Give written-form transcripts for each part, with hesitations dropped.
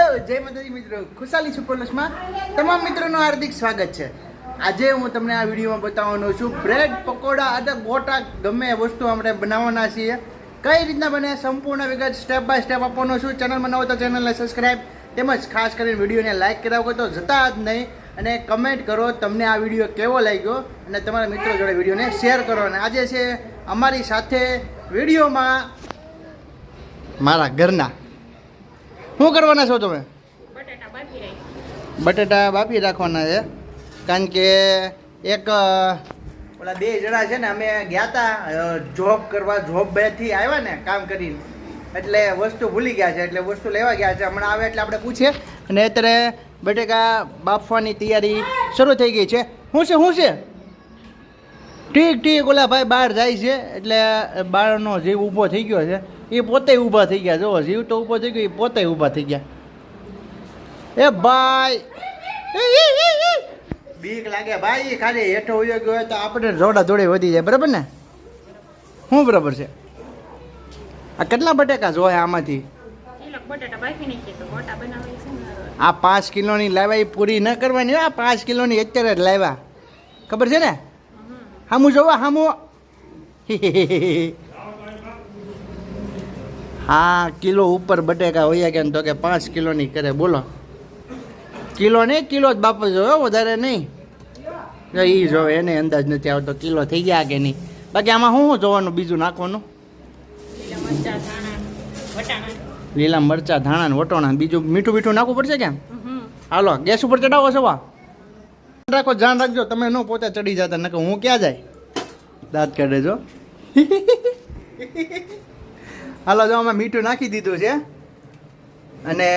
જય માતાજી મિત્રો, ખુશાલી સુપરલસમાં તમામ મિત્રોનું હાર્દિક સ્વાગત છે। આજે હું તમને આ વિડીયોમાં બતાવવાનો છું બ્રેડ પકોડા અને ગોટા ગમે વસ્તુ આપણે બનાવવાના છીએ, કઈ રીતના બને સંપૂર્ણ વિગત સ્ટેપ બાય સ્ટેપ આપવાનો છું। ચેનલમાં નવો તો ચેનલને સબસ્ક્રાઈબ તેમજ ખાસ કરીને વિડીયોને લાઇક કરાવો તો જતા જ નહીં અને કમેન્ટ કરો તમને આ વિડીયો કેવો લાગ્યો અને તમારા મિત્રો જોડે વિડીયોને શેર કરો। અને આજે છે અમારી સાથે વિડીયોમાં મારા ઘરના શું કરવાના છો તમે? બટેટા બાફી રાખવાના છે, કારણ કે એક ઓલા બે જણા છે ને અમે ગયા હતા જોબ કરવા, જોબ બેથી આવ્યા ને કામ કરીને, એટલે વસ્તુ ભૂલી ગયા છે, એટલે વસ્તુ લેવા ગયા છે। હમણાં આવે એટલે આપણે પૂછીએ। અને અત્યારે બટેકા બાફવાની તૈયારી શરૂ થઈ ગઈ છે। શું છે ઠીક ઓલા ભાઈ બહાર જાય છે, એટલે બહારનો જીવ ઊભો થઈ ગયો છે, એ પોતે ઊભા થઈ ગયા। જો જીવ તો ઊભો થઈ ગયો, એ પોતે ઊભા થઈ ગયા। એ ભાઈ બીક લાગે ભાઈ, ખાલી હેઠો ઉયો ગયો તો આપણે જોડા જોડે વધી જાય, બરાબર ને? શું બરાબર છે? આ કેટલા બટેકા જોઈએ આમાંથી? આ 5 કિલોની લાવ્યા, એ પૂરી ન કરવાની, આ 5 કિલોની અત્યારે જ લાવ્યા, ખબર છે ને? હામું જોવા હામું હા, કિલો ઉપર બટેકા હોયા ગયા તો કે 5 કિલોની કરે, બોલો? કિલો નહીં, કિલો જ બાપુ જોયો, વધારે નહીં। એ જોવે, એને અંદાજ નથી આવતો કિલો થઈ ગયા કે નહીં। બાકી આમાં શું જોવાનું બીજું નાખવાનું? લીલા મરચા, ધાણા ને વટોણા, બીજું મીઠું નાખવું પડશે કેમ? હાલો ગેસ ઉપર ચડાવો છો, રાખો, ધ્યાન રાખજો તમે ન પોતે ચડી જતા, નકર હું ક્યાં જાય, દાંત કાઢે જો। હાલો જો અમે મીઠું નાખી દીધું છે અને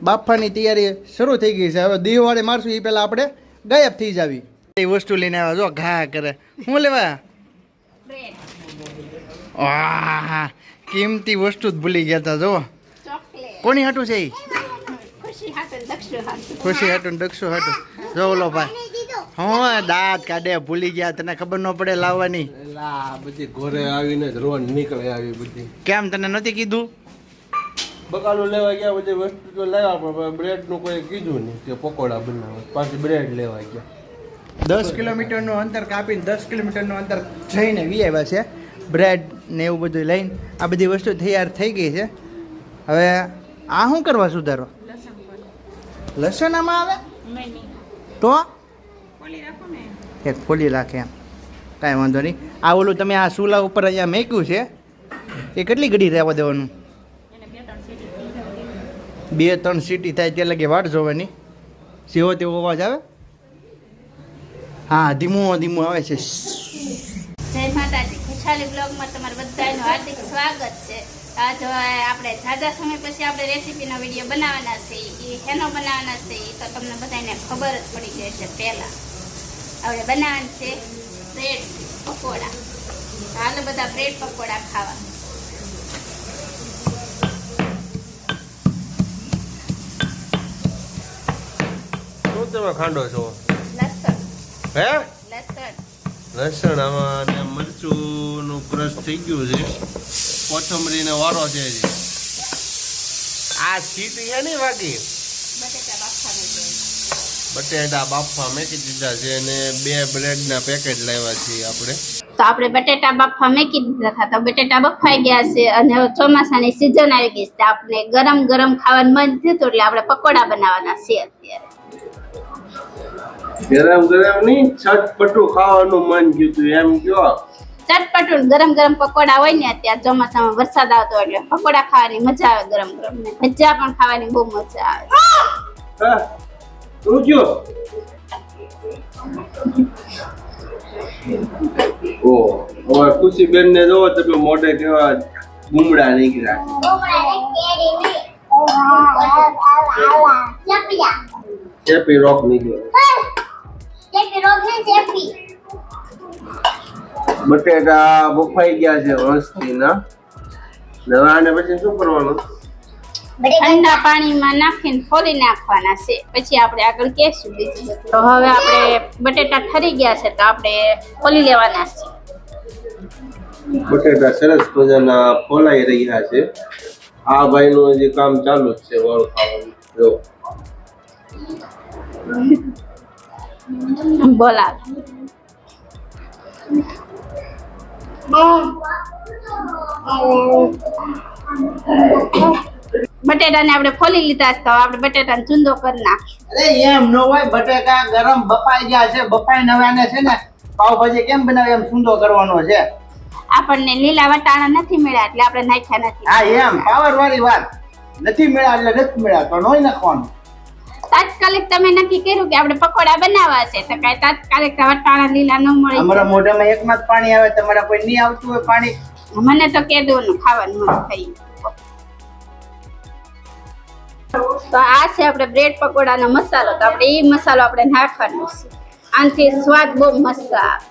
બાફવાની તૈયારી શરૂ થઈ ગઈ છે। હવે દીવાળે મારશું એ પહેલાં આપણે ગાયબ થઈ જાવી। એ વસ્તુ લઈને આવ્યા જો, ઘા કરે। શું લેવા? વાહ, કિંમતી વસ્તુ જ ભૂલી ગયા હતા। જો કોની હાટું છે? ખુશી હાટું, દક્ષુ હાટું। જો ઓલો ભાઈ હા દાંત કાઢે, ભૂલી ગયા, તને ખબર ન પડે લાવવાની? બધી ઘરે આવીને જ રોન નીકળે આવી બધી। કેમ તને નથી કીધું? બકાલું લેવા ગયા, બધી વસ્તુ તો લેવા, પણ બ્રેડ નું કોઈ કીધું નહીં કે પકોડા બનાવે, પાછી બ્રેડ લેવા ગયા। 10 કિલોમીટરનું અંતર કાપીને 10 કિલોમીટરનું અંતર જઈને વી આવ્યા છે, બ્રેડ ને એવું બધું લઈને। આ બધી વસ્તુ તૈયાર થઈ ગઈ છે। હવે આ શું કરવા સુધારો? લસણ આમાં આવે તો એક ફોલી રાખે એમ, કાંઈ વાંધો નહીં। આ ઓલું તમે આ ચૂલા ઉપર અહીંયા મેક્યું છે, એ કેટલી ઘડી રહેવા દેવાનું? 2-3 સીટી થાય ત્યાં લગી વાટ જોવાની। સેવો તેવો અવાજ આવે? હા, ધીમો આવે છે। જય માતાજી, ખુશાલી બ્લોગમાં તમારું બધાનું હાર્દિક સ્વાગત છે। આજ આપણે ઝાઝા સમય પછી આપણે રેસીપીનો વિડીયો બનાવવાના છે, એ હેનો બનાવવાના છે એ તો તમને બધાને ખબર જ પડી ગઈ છે। પહેલાં આપણે બનાવવાનું છે બ્રેડ પકોડા। હાલ બધા બ્રેડ પકોડા ખાવા। શું તમે ખાંડો છો? લસણ, હે લસણ, લસણ આમાં ને મરચું નું ક્રશ થઈ ગયું છે, કોથમરી ને વારો છે હજી। આ સીટી છે ને વાગી બટેટા બાફવાના છે। બટેટા બાફવા મેકી દીધા છે અને 2 બ્રેડ ના પેકેટ લાવ્યા છીએ આપણે। તો આપણે બટેટા બાફવા મેકી દીધા હતા, તો બટેટા બફાઈ ગયા છે અને હવે ચોમાસાની સિઝન આવી ગઈ છે, આપણે ગરમ ગરમ ખાવાનું મન થયું એટલે આપણે પકોડા બનાવવાના છે અત્યારે। ગરમ નહીં, ચટપટું ખાવાનું મન થયું એમ કયો? ચટપટું ગરમ ગરમ પકોડા હોય ને, અત્યારે ચોમાસામાં વરસાદ આવતો એટલે પકોડા ખાવાની મજા આવે, ગરમ ગરમ ને ભજીયા પણ ખાવાની બહુ મજા આવે। ઓ હવે ખુશીબેન ને જોવો તમે મોઢે કેવા ગુમડા નીકળ્યા। ચેપી રોગ નીકળ્યો। બટેટા બફાઈ ગયા છે મસ્તી ના। હવે આને પછી શું કરવાનું? ઠંડા પાણીમાં નાખીને ફોલી નાખવાના છે, પછી આપણે આગળ કહેશું બીજું બધું। તો હવે આપણે બટેટા ઠરી ગયા છે તો આપણે ફોલી લેવાના છે। બટેટા સરસ મજાના ફોલાઈ રહ્યા છે। આ ભાઈનું હજી કામ ચાલુ જ છે વાળ ખાવાનું। જો બોલા બટેટાને આપણે ફોલી લીધા છે તો આપણે બટેટાને ચૂંદો કરી નાખશું. અરે એમ ન હોય, બટેકા ગરમ બફાઈ ગયા છે, બફાઈ નવાને છે ને પાવભાજી કેમ બનાવે એમ સૂંદો કરવાનો છે. આપણને લીલા વટાણા નથી મળ્યા એટલે આપણે નાખ્યા નથી. હા એમ પાવર વાળી વાત, નથી મળ્યા એટલે નથી મળ્યા તો નોય નાખવાનું. તાત્કાલિક તમે નક્કી કર્યું કે આપણે પકોડા બનાવવા છે તો કઈ તાત્કાલિક વટાણા લીલા ન મળે. અમારા મોઢામાં એકમાં જ પાણી આવે, તમારા કોઈ નહીં આવતું હોય પાણી? મને તો કેદું ખાવાનું મન થઈ. તો આ છે આપણે બ્રેડ પકોડાનો મસાલો. તો આપણે એ મસાલો આપણે નાખવાનો છે, આનાથી સ્વાદ બહુ મસ્ત આવે.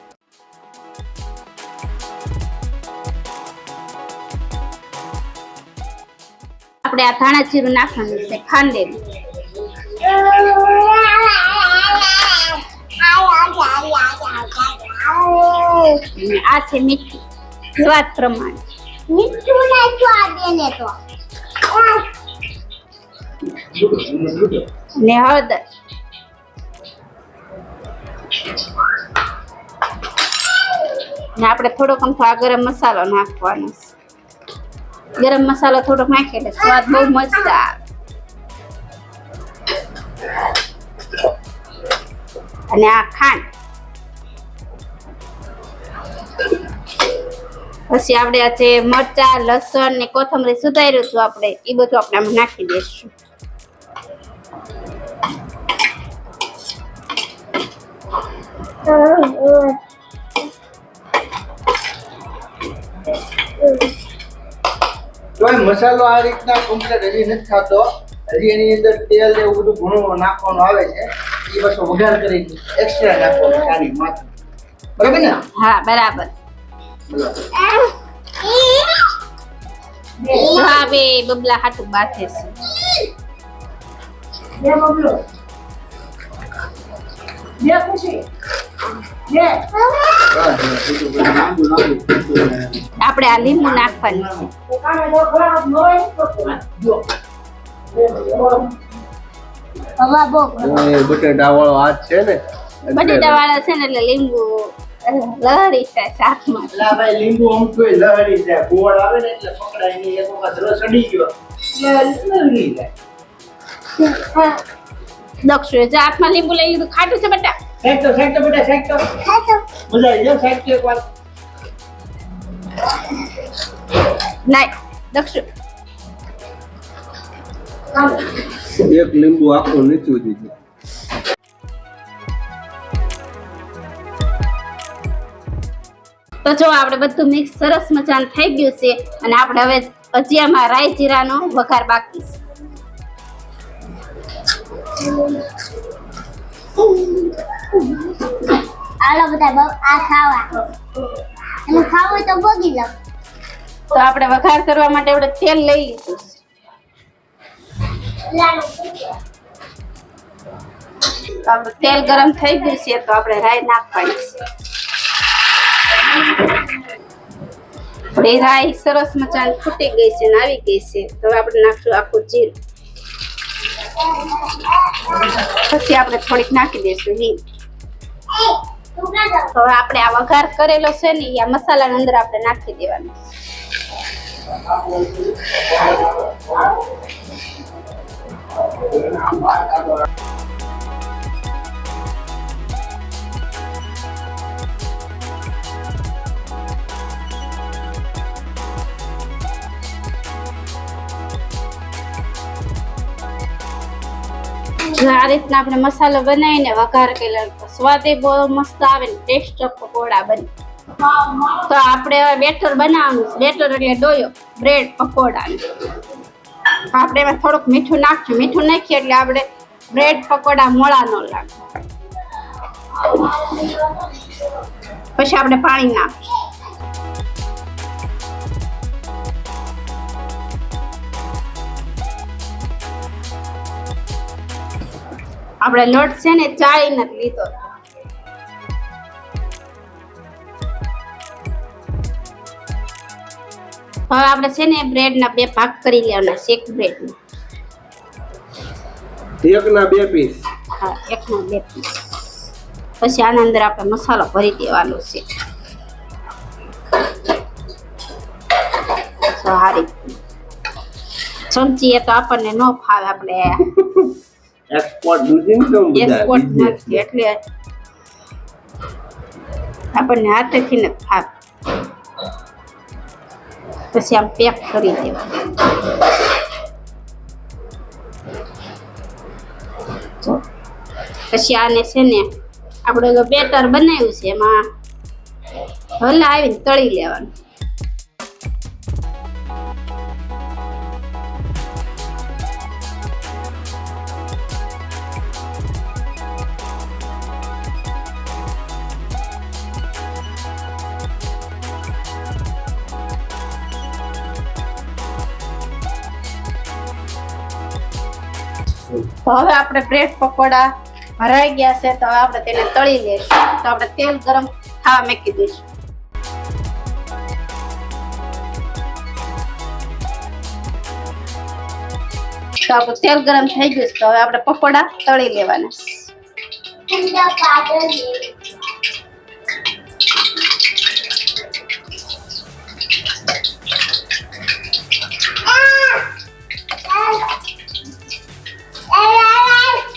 આપણે આ ધાણા જીરું નાખવાનું છે, ખાંડેલું. અને આ છે મીઠું સ્વાદ પ્રમાણે. મીઠું નાખવા દેને તો ને હળદર. ને આપણે થોડોક અમથો આ ગરમ મસાલો નાખવાનો છે. ગરમ મસાલો થોડોક નાખીએ એટલે સ્વાદ બહુ મસ્ત આવે. અને આ ખાંડ. પછી આપણે આ જે મરચા લસણ ને કોથમરી સુધાર્યું હતું આપણે એ બધું આપણે આમાં નાખી દઈશું. તો મસાલો આ રીતના કમ્પ્લીટ હજી નથી થતો, હજી એની અંદર તેલ ને એવું બધું ઘણું નાખવાનું આવે છે. એ પાછો વઘાર કરી એક્સ્ટ્રા નાખવાનું સારી માથે, બરાબર ને? હા બરાબર. હા બે બબલા હાટું બાથે છે. આપણે આ લીંબુ નાખવાનું છે. હવા બહુ બટેટા વાળો હાથ છે ને, બટેટા વાળા છે ને એટલે લીંબુ લહરી છે શાકમાં. એટલે ભાઈ લીંબુ અમથું લહરી જાય, ગોળ આવે ને એટલે પકડાય નહીં. એક વખત રસ અડી ગયો એટલે લહરી જાય. દક્ષુ જો હાથમાં લીંબુ લઈ લીધું. ખાટું છે બટા. સાઈડ તો બેટા સાઈડ તો મજા આવી જાય. સાઈડ તો એક વાર લાય દક્ષુ. એક લીંબુ આખું નીચું દીધું. તો જો આપણે બધું મિક્સ સરસ મજાનું થઈ ગયું છે અને આપણે હવે અજિયામાં રાઈ જીરાનો વઘાર બાકી છે. આલો બધા આ ખાવા અને ખાવું હોય તો ભોગી લો. તો આપણે વઘાર કરવા માટે આપણે તેલ લઈ લીધું છે. તો આપણું તેલ ગરમ થઈ ગયું છે તો આપણે રાઈ નાખવાની છે. આપણી રાઈ સરસ મજાની ફૂટી ગઈ છે ને આવી ગઈ છે તો આપણે નાખશું આખું જીરું. પછી આપણે થોડીક નાખી દઈશું હિંગ. તો આપણે આ વઘાર કરેલો છે ને આ મસાલાની અંદર આપણે નાખી દેવાનું. આ રીતના આપણે મસાલો બનાવીને વઘાર કરેલો સ્વાદ એ બહુ મસ્ત આવે ને ટેસ્ટ પકોડા બને. તો આપણે હવે બેટર બનાવવાનું છે. બેટર એટલે ડોયો બ્રેડ પકોડાનો. આપણે એમાં થોડુંક મીઠું નાખશું. મીઠું નાખીએ એટલે આપણે બ્રેડ પકોડા મોળા ન લાગે. પછી આપણે પાણી નાખશું. આપણે લોટ છે ને ચાળી નથી લીધો. હવે આપણે છે ને બ્રેડ ના બે ભાગ કરી લેવાના. શેક બ્રેડ એકના 2 પીસ. હા, 1ના 2 પીસ. પછી આના અંદર આપણે મસાલો ભરી દેવાનો છે. સારી ચમચી એ તો આપણને ન ફાવે, આપણે એક્સપોર્ટ નથી ને તો એક્સપોર્ટ નથી એટલે આપણને હાથેથી ને ફાવે. પછી આમ પેક કરી દેવાનું. પછી આને છે ને આપણે બેટર બનાવ્યું છે એમાં હલાવીને તળી લેવાનું. તો હવે આપણે બ્રેડ પકોડા ભરાઈ ગયા છે, તો હવે આપણે તેને તળી લઈશું. તો આપણે તેલ ગરમ થવા મૂકી દઈશું. તો આપણું તેલ ગરમ થઈ ગયું છે, તો હવે આપણે પકોડા તળી લેવાના.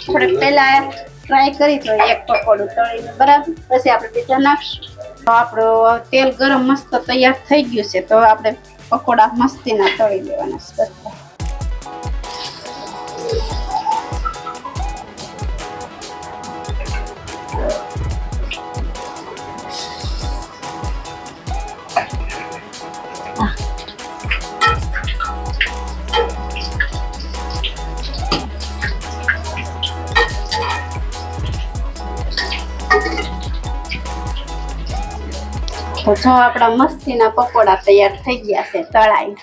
આપણે પહેલા ટ્રાય કરી તો એક પકોડું તળીને બરાબર, પછી આપણે બીજા નાખશું. તો આપણું તેલ ગરમ મસ્ત તૈયાર થઈ ગયું છે, તો આપણે પકોડા મસ્તીના તળી લેવાના છે બધા. તો જો આપણા મસ્તીના પકોડા તૈયાર થઈ ગયા છે તળાઈ.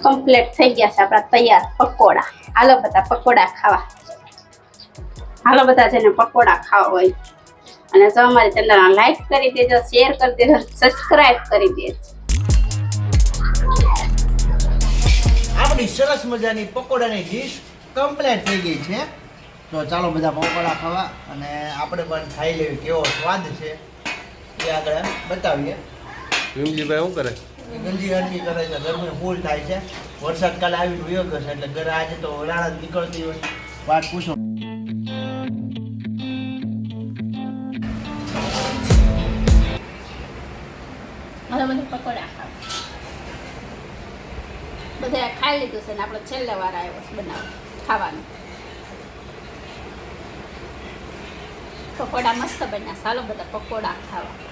કમ્પ્લીટ થઈ ગયા છે આપણા તૈયાર પકોડા. હાલો બધા પકોડા ખાવા. હાલો બધા જેને પકોડા ખાવા હોય અને જો અમારી ચેનલને લાઈક કરી દેજો, શેર કરી દેજો, સબસ્ક્રાઇબ કરી દેજો. આપણી સરસ મજાની પકોડાની ડીશ કમ્પ્લીટ થઈ ગઈ છે. તો ચાલો બધા પકોડા ખાવા અને આપણે પણ ખાઈ લેવી કેવો સ્વાદ છે એ આગળ બતાવીએ. ભીમજીભાઈ શું કરે? ગંજી હરકી કરે છે, ગરમી ફૂલ થાય છે. વરસાદ કાલે આવીને વયો ગયો છે એટલે ઘરે આજે તો રાણા નીકળતી હોય વાત પૂછો. હાલો બધા પકોડા ખાવા. બધા ખાઈ લીધું છે ને આપણો છેલ્લે વાર આવ્યો છે બનાવવા ખાવાનું. પકોડા મસ્ત બન્યા. ચાલો બધા પકોડા ખાવા.